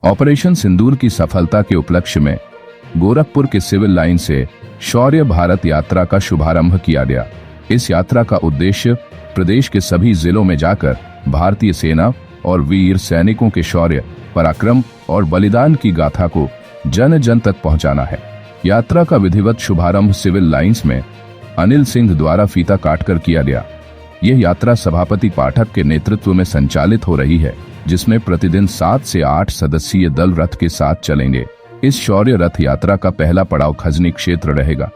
Operation सिंदूर की सफलता के उपलक्ष्य में गोरखपुर के सिविल लाइन से शौर्य भारत यात्रा का शुभारंभ किया गया। इस यात्रा का उद्देश्य प्रदेश के सभी जिलों में जाकर भारतीय सेना और वीर सैनिकों के शौर्य, पराक्रम और बलिदान की गाथा को जन जन तक पहुंचाना है। यात्रा का विधिवत शुभारंभ सिविल लाइंस में अनिल सिंह द्वारा फीता काटकर किया गया। यह यात्रा सभापति पाठक के नेतृत्व में संचालित हो रही है, जिसमें प्रतिदिन 7 से 8 सदस्यीय दल रथ के साथ चलेंगे। इस शौर्य रथ यात्रा का पहला पड़ाव खजनी क्षेत्र रहेगा,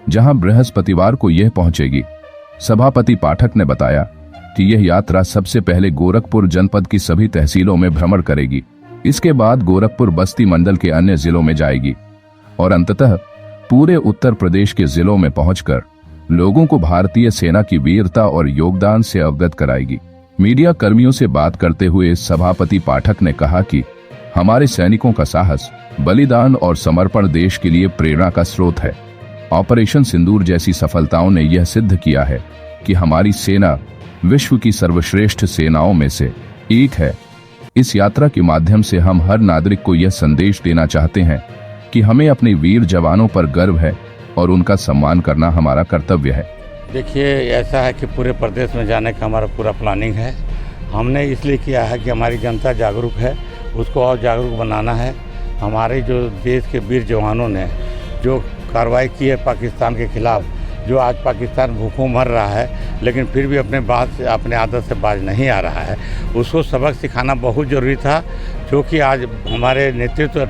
जहां बृहस्पतिवार को यह पहुंचेगी। सभापति पाठक ने बताया कि यह यात्रा सबसे पहले गोरखपुर जनपद की सभी तहसीलों में भ्रमण करेगी। इसके बाद गोरखपुर बस्ती मंडल के अन्य जिलों में जाएगी और अंततः पूरे उत्तर प्रदेश के जिलों में पहुंचकर लोगों को भारतीय सेना की वीरता और योगदान से अवगत कराएगी। मीडिया कर्मियों से बात करते हुए सभापति पाठक ने कहा कि हमारे सैनिकों का साहस, बलिदान और समर्पण देश के लिए प्रेरणा का स्रोत है। ऑपरेशन सिंदूर जैसी सफलताओं ने यह सिद्ध किया है कि हमारी सेना विश्व की सर्वश्रेष्ठ सेनाओं में से एक है। इस यात्रा के माध्यम से हम हर नागरिक को यह संदेश देना चाहते हैं कि हमें अपने वीर जवानों पर गर्व है और उनका सम्मान करना हमारा कर्तव्य है। देखिए, ऐसा है कि पूरे प्रदेश में जाने का हमारा पूरा प्लानिंग है। हमने इसलिए किया है कि हमारी जनता जागरूक है, उसको और जागरूक बनाना है। हमारे जो देश के वीर जवानों ने जो कार्रवाई की है पाकिस्तान के खिलाफ, जो आज पाकिस्तान भूखों मर रहा है लेकिन फिर भी अपने आदत से बाज नहीं आ रहा है, उसको सबक सिखाना बहुत ज़रूरी था। जो कि आज हमारे नेतृत्व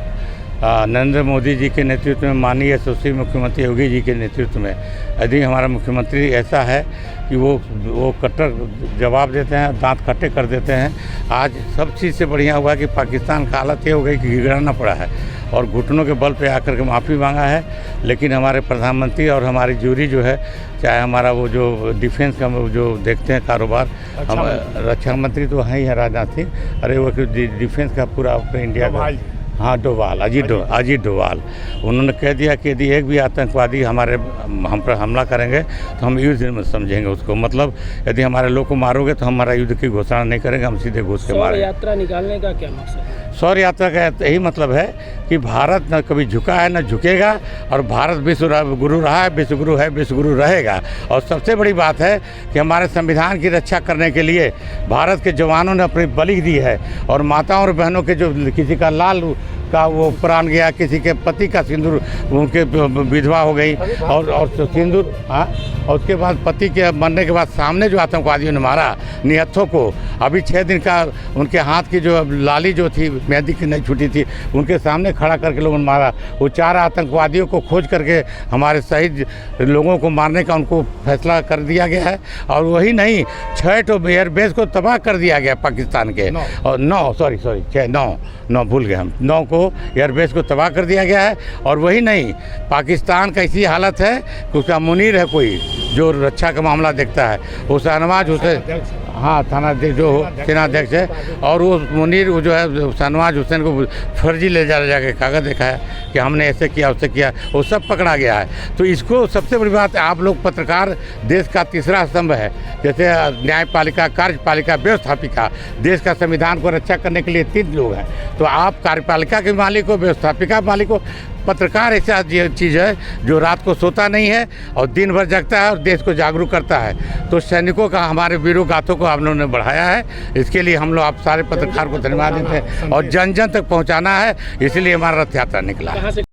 नरेंद्र मोदी जी के नेतृत्व में, माननीय यशस्वी मुख्यमंत्री योगी जी के नेतृत्व में, यदि हमारा मुख्यमंत्री ऐसा है कि वो कट्टर जवाब देते हैं, दांत खट्टे कर देते हैं। आज सब चीज़ से बढ़िया हुआ कि पाकिस्तान का हालत ये हो गई कि गिड़ना पड़ा है और घुटनों के बल पे आकर के माफ़ी मांगा है। लेकिन हमारे प्रधानमंत्री और हमारी जूरी जो है, चाहे हमारा वो जो डिफेंस का जो देखते हैं कारोबार, हम रक्षा मंत्री तो हैं ही है, राजनाथ सिंह, अरे वो डिफेंस का पूरा इंडिया का, हाँ, डोभाल, अजीत डोभाल, उन्होंने कह दिया कि यदि एक भी आतंकवादी हम पर हमला करेंगे तो हम युद्ध में समझेंगे उसको। मतलब यदि हमारे लोग को मारोगे तो हमारा युद्ध की घोषणा नहीं करेंगे, हम सीधे घुस के मारेंगे। यात्रा निकालने का क्या मकसद है? शौर्य यात्रा का यही मतलब है कि भारत न कभी झुका है न झुकेगा, और भारत विश्व गुरु रहा है, विश्व गुरु है, विश्व गुरु रहेगा। और सबसे बड़ी बात है कि हमारे संविधान की रक्षा करने के लिए भारत के जवानों ने अपनी बलि दी है, और माताओं और बहनों के जो किसी का लाल का वो प्राण गया, किसी के पति का सिंदूर, उनके विधवा हो गई, और सिंदूर, हाँ, और उसके बाद पति के मरने के बाद सामने जो आतंकवादियों ने मारा निहत्थों को, अभी 6 दिन का उनके हाथ की जो लाली जो थी, मेहंदी की नहीं छूटी थी, उनके सामने खड़ा करके लोगों ने मारा। वो 4 आतंकवादियों को खोज करके हमारे शहीद लोगों को मारने का उनको फैसला कर दिया गया है। और वही नहीं, 6 एयरबेस को तबाह कर दिया गया पाकिस्तान के, और 9 भूल गए हम, 9 को एयरबेस को तबाह कर दिया गया है। और वही नहीं, पाकिस्तान का ऐसी हालत है कि उसका मुनीर है कोई जो रक्षा का मामला देखता है, वो शहनवाज हुसैन, हाँ, थानाध्यक्ष जो सेनाध्यक्ष है, और वो मुनीर वो जो है शहनवाज हुसैन को फर्जी ले जाके कागज़ देखा है कि हमने ऐसे किया उससे किया, वो सब पकड़ा गया है। तो इसको सबसे बड़ी बात है, आप लोग पत्रकार देश का तीसरा स्तंभ है। जैसे न्यायपालिका, कार्यपालिका, व्यवस्थापिका, देश का संविधान को रक्षा करने के लिए 3 लोग हैं। तो आप कार्यपालिका के मालिक हो, व्यवस्थापिका मालिक हो, पत्रकार ऐसा चीज़ है जो रात को सोता नहीं है और दिन भर जगता है और देश को जागरूक करता है। तो सैनिकों का, हमारे वीरों गाथों को आप लोगों ने बढ़ाया है, इसके लिए हम लोग आप सारे पत्रकार को धन्यवाद देते हैं, और जन जन तक पहुंचाना है, इसलिए हमारा रथ यात्रा निकला है।